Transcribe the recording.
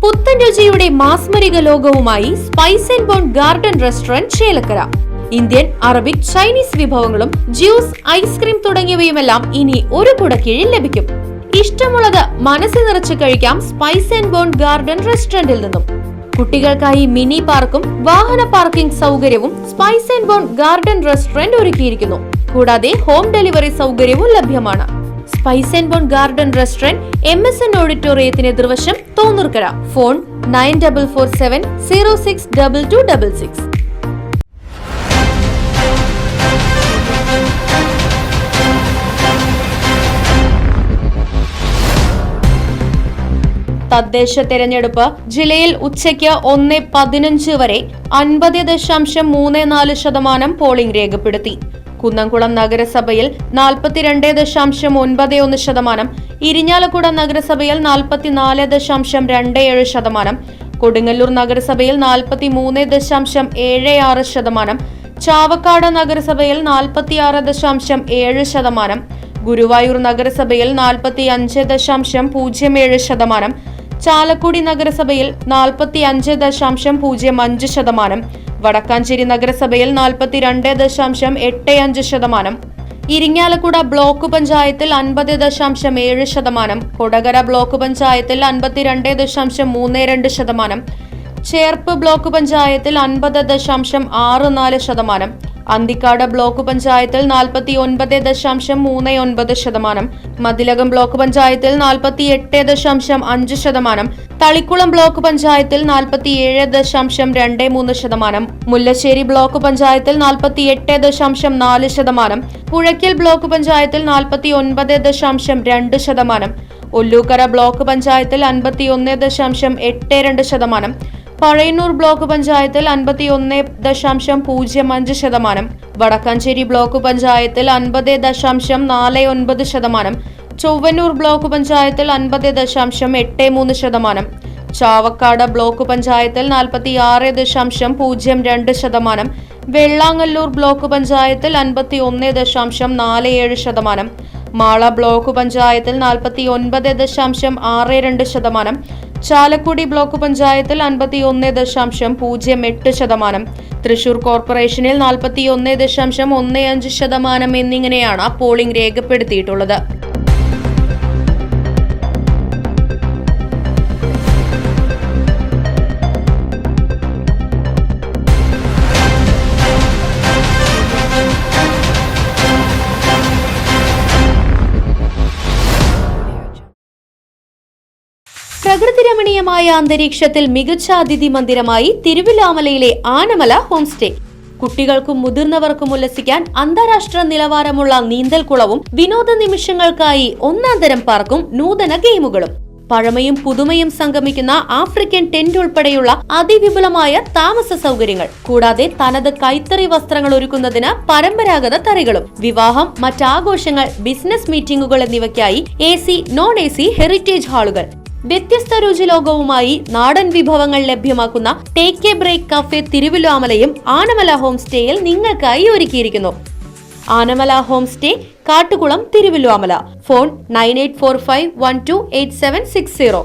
പുത്തൻ രുചിയുടെ മാസ്മരിക ലോകവുമായി spice and bone garden restaurant Chelakkara. Indian, Arabic, Chinese വിഭവങ്ങളും ജ്യൂസ്, ഐസ്ക്രീം തുടങ്ങിയവയുമെല്ലാം ഇനി ഒരു കുടക്കീഴിൽ ലഭിക്കും. ഇഷ്ടമുള്ളത് മനസ്സ് നിറച്ച് കഴിക്കാം സ്പൈസ് ആൻഡ് ബോൺ ഗാർഡൻ റെസ്റ്റോറന്റിൽ നിന്നും. കുട്ടികൾക്കായി മിനി പാർക്കും വാഹന പാർക്കിംഗ് സൗകര്യവും spice and bone garden restaurant ഒരുക്കിയിരിക്കുന്നു. കൂടാതെ ഹോം ഡെലിവറി സൗകര്യവും ലഭ്യമാണ്. Spice and bone garden restaurant MSN ഓഡിറ്റോറിയത്തിന് എതിർവശം, തോന്നൂർക്കര. ഫോൺ 9447062266. തദ്ദേശ തെരഞ്ഞെടുപ്പ് ജില്ലയിൽ ഉച്ചയ്ക്ക് 1:15 വരെ 50.34% പോളിംഗ് രേഖപ്പെടുത്തി. കുന്നംകുളം നഗരസഭയിൽ 42.91%, ഇരിഞ്ഞാലക്കുട നഗരസഭയിൽ 44.27%, കൊടുങ്ങല്ലൂർ നഗരസഭയിൽ 43.76%, ചാവക്കാട് നഗരസഭയിൽ 46.7%, ഗുരുവായൂർ നഗരസഭയിൽ 45.07%, ചാലക്കുടി നഗരസഭയിൽ 45.05%, വടക്കാഞ്ചേരി നഗരസഭയിൽ 42.85%, ഇരിങ്ങാലക്കുട ബ്ലോക്ക് പഞ്ചായത്തിൽ 50.7%, കൊടകര ബ്ലോക്ക് പഞ്ചായത്തിൽ 52.32%, ചേർപ്പ് ബ്ലോക്ക് പഞ്ചായത്തിൽ 50.64%, അന്തിക്കാട് ബ്ലോക്ക് പഞ്ചായത്തിൽ 49.39%, മതിലകം ബ്ലോക്ക് പഞ്ചായത്തിൽ 48.5%, തളിക്കുളം ബ്ലോക്ക് പഞ്ചായത്തിൽ 47.23%, മുല്ലശ്ശേരി ബ്ലോക്ക് പഞ്ചായത്തിൽ 48.4%, പുഴയ്ക്കൽ ബ്ലോക്ക് പഞ്ചായത്തിൽ 49.2%, ഒല്ലൂക്കര ബ്ലോക്ക് പഞ്ചായത്തിൽ 51.82%, പഴയന്നൂർ ബ്ലോക്ക് പഞ്ചായത്തിൽ 51.05%, വടക്കാഞ്ചേരി ബ്ലോക്ക് പഞ്ചായത്തിൽ 50.49%, ചൊവ്വന്നൂർ ബ്ലോക്ക് പഞ്ചായത്തിൽ 50.83%, ചാവക്കാട് ബ്ലോക്ക് പഞ്ചായത്തിൽ 46.02%, വെള്ളാങ്ങല്ലൂർ ബ്ലോക്ക് പഞ്ചായത്തിൽ 51.47%, മാള ബ്ലോക്ക് പഞ്ചായത്തിൽ 49.62%, ചാലക്കുടി ബ്ലോക്ക് പഞ്ചായത്തിൽ 51.08%, തൃശൂർ കോർപ്പറേഷനിൽ 41.15% എന്നിങ്ങനെയാണ് പോളിംഗ് രേഖപ്പെടുത്തിയിട്ടുള്ളത്. പ്രകൃതി രമണീയമായ അന്തരീക്ഷത്തിൽ മികച്ച അതിഥി മന്ദിരമായി തിരുവിലാമലയിലെ ആനമല ഹോം സ്റ്റേ. കുട്ടികൾക്കും മുതിർന്നവർക്കും ഉല്ലസിക്കാൻ അന്താരാഷ്ട്ര നിലവാരമുള്ള നീന്തൽക്കുളവും വിനോദ നിമിഷങ്ങൾക്കായി ഒന്നാന്തരം പാർക്കും നൂതന ഗെയിമുകളും. പഴമയും പുതുമയും സംഗമിക്കുന്ന ആഫ്രിക്കൻ ടെന്റ് ഉൾപ്പെടെയുള്ള അതിവിപുലമായ താമസ സൗകര്യങ്ങൾ, കൂടാതെ തനത് കൈത്തറി വസ്ത്രങ്ങൾ ഒരുക്കുന്നതിന് പരമ്പരാഗത തറികളും, വിവാഹം, മറ്റാഘോഷങ്ങൾ, ബിസിനസ് മീറ്റിംഗുകൾ എന്നിവയ്ക്കായി AC, non-AC ഹെറിറ്റേജ് ഹാളുകൾ. വ്യത്യസ്ത രുചിലോകവുമായി നാടൻ വിഭവങ്ങൾ ലഭ്യമാക്കുന്ന ടേക്ക് എ ബ്രേക്ക് കഫേ തിരുവിലാമലയും ആനമല ഹോം സ്റ്റേയിൽ നിങ്ങൾക്കായി ഒരുക്കിയിരിക്കുന്നു. Anamala home stay, Kattukulam, Thiruvilamala. Phone 9845128760.